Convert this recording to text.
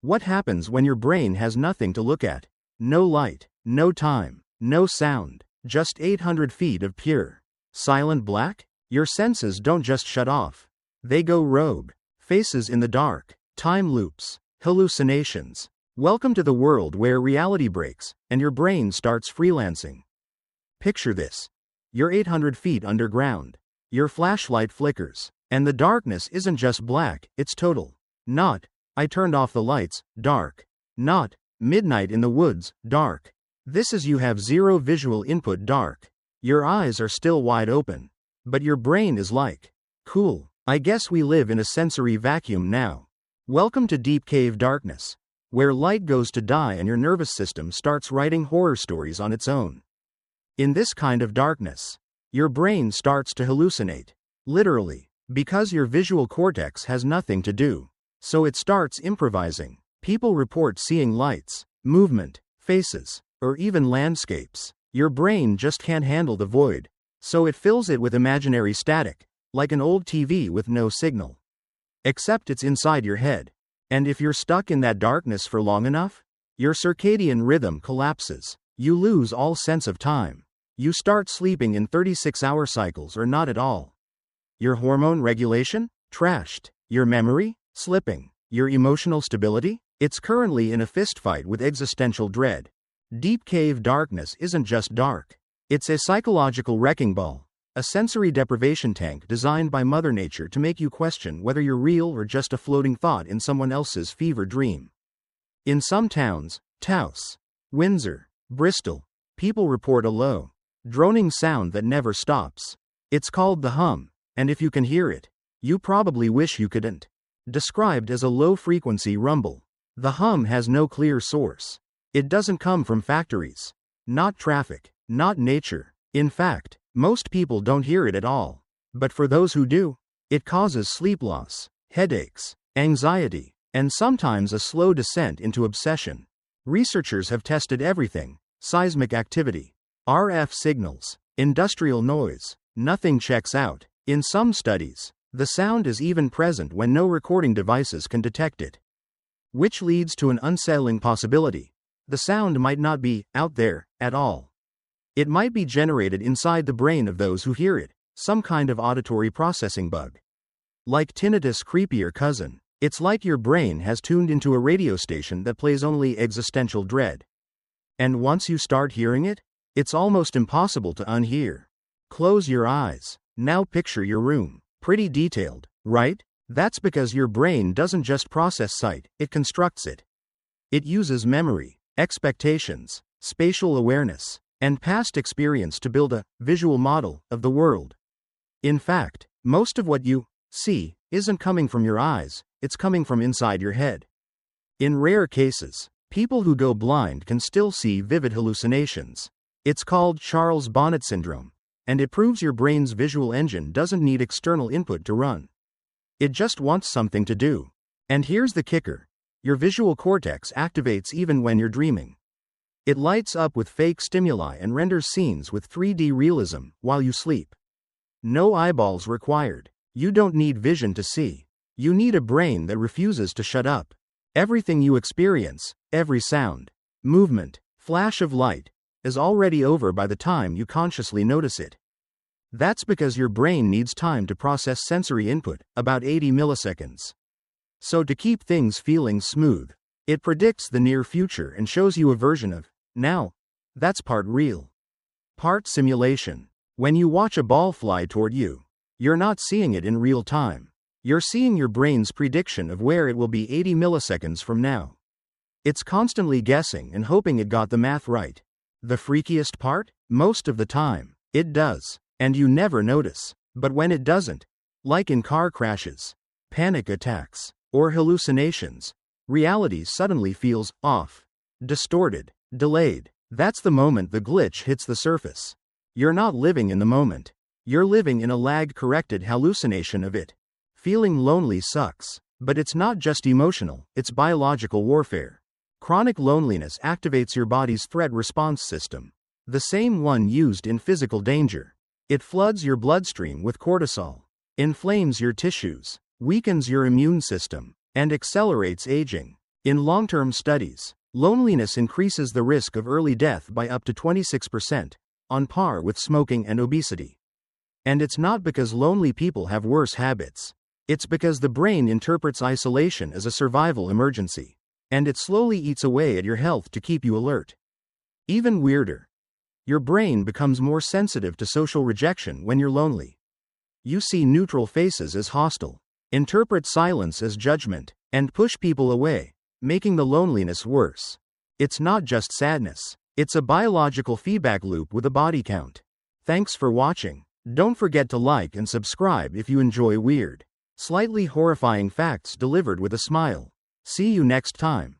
What happens when your brain has nothing to look at? No light, no time, no sound, just 800 feet of pure, silent black? Your senses don't just shut off. They go rogue. Faces in the dark, time loops, hallucinations. Welcome to the world where reality breaks and your brain starts freelancing. Picture this. You're 800 feet underground. Your flashlight flickers, and the darkness isn't just black, it's total. Not, I turned off the lights, dark. Not, midnight in the woods, dark. This is you have zero visual input, dark. Your eyes are still wide open, but your brain is like, cool, I guess we live in a sensory vacuum now. Welcome to deep cave darkness, where light goes to die and your nervous system starts writing horror stories on its own. In this kind of darkness, your brain starts to hallucinate, literally, because your visual cortex has nothing to do. So it starts improvising. People report seeing lights, movement, faces, or even landscapes. Your brain just can't handle the void, so it fills it with imaginary static, like an old TV with no signal. Except it's inside your head. And if you're stuck in that darkness for long enough, your circadian rhythm collapses. You lose all sense of time. You start sleeping in 36-hour cycles or not at all. Your hormone regulation? Trashed. Your memory? Slipping. Your emotional stability? It's currently in a fistfight with existential dread. Deep cave darkness isn't just dark. It's a psychological wrecking ball, a sensory deprivation tank designed by Mother Nature to make you question whether you're real or just a floating thought in someone else's fever dream. In some towns, Taos, Windsor, Bristol, people report a low, droning sound that never stops. It's called the hum, and if you can hear it, you probably wish you couldn't. Described as a low-frequency rumble, the hum has no clear source. It doesn't come from factories, not traffic, not nature. In fact, most people don't hear it at all. But for those who do, it causes sleep loss, headaches, anxiety, and sometimes a slow descent into obsession. Researchers have tested everything: seismic activity, RF signals, industrial noise. Nothing checks out. In some studies, the sound is even present when no recording devices can detect it. Which leads to an unsettling possibility. The sound might not be out there at all. It might be generated inside the brain of those who hear it, some kind of auditory processing bug. Like tinnitus' creepier cousin, it's like your brain has tuned into a radio station that plays only existential dread. And once you start hearing it, it's almost impossible to unhear. Close your eyes. Now picture your room. Pretty detailed, right? That's because your brain doesn't just process sight, it constructs it. It uses memory, expectations, spatial awareness, and past experience to build a visual model of the world. In fact, most of what you see isn't coming from your eyes, it's coming from inside your head. In rare cases, people who go blind can still see vivid hallucinations. It's called Charles Bonnet syndrome, and it proves your brain's visual engine doesn't need external input to run. It just wants something to do. And here's the kicker. Your visual cortex activates even when you're dreaming. It lights up with fake stimuli and renders scenes with 3D realism while you sleep. No eyeballs required. You don't need vision to see. You need a brain that refuses to shut up. Everything you experience, every sound, movement, flash of light, is already over by the time you consciously notice it. That's because your brain needs time to process sensory input, about 80 milliseconds. So to keep things feeling smooth, it predicts the near future and shows you a version of now. That's part real, part simulation. When you watch a ball fly toward you, you're not seeing it in real time. You're seeing your brain's prediction of where it will be 80 milliseconds from now. It's constantly guessing and hoping it got the math right. The freakiest part? Most of the time, it does, and you never notice. But when it doesn't, like in car crashes, panic attacks, or hallucinations, reality suddenly feels off, distorted, delayed. That's the moment the glitch hits the surface. You're not living in the moment. You're living in a lag-corrected hallucination of it. Feeling lonely sucks, but it's not just emotional, it's biological warfare. Chronic loneliness activates your body's threat response system, the same one used in physical danger. It floods your bloodstream with cortisol, inflames your tissues, weakens your immune system, and accelerates aging. In long-term studies, loneliness increases the risk of early death by up to 26%, on par with smoking and obesity. And it's not because lonely people have worse habits. It's because the brain interprets isolation as a survival emergency, and it slowly eats away at your health to keep you alert. Even weirder, your brain becomes more sensitive to social rejection when you're lonely. You see neutral faces as hostile, interpret silence as judgment, and push people away, making the loneliness worse. It's not just sadness, it's a biological feedback loop with a body count. Thanks for watching. Don't forget to like and subscribe if you enjoy weird, slightly horrifying facts delivered with a smile. See you next time.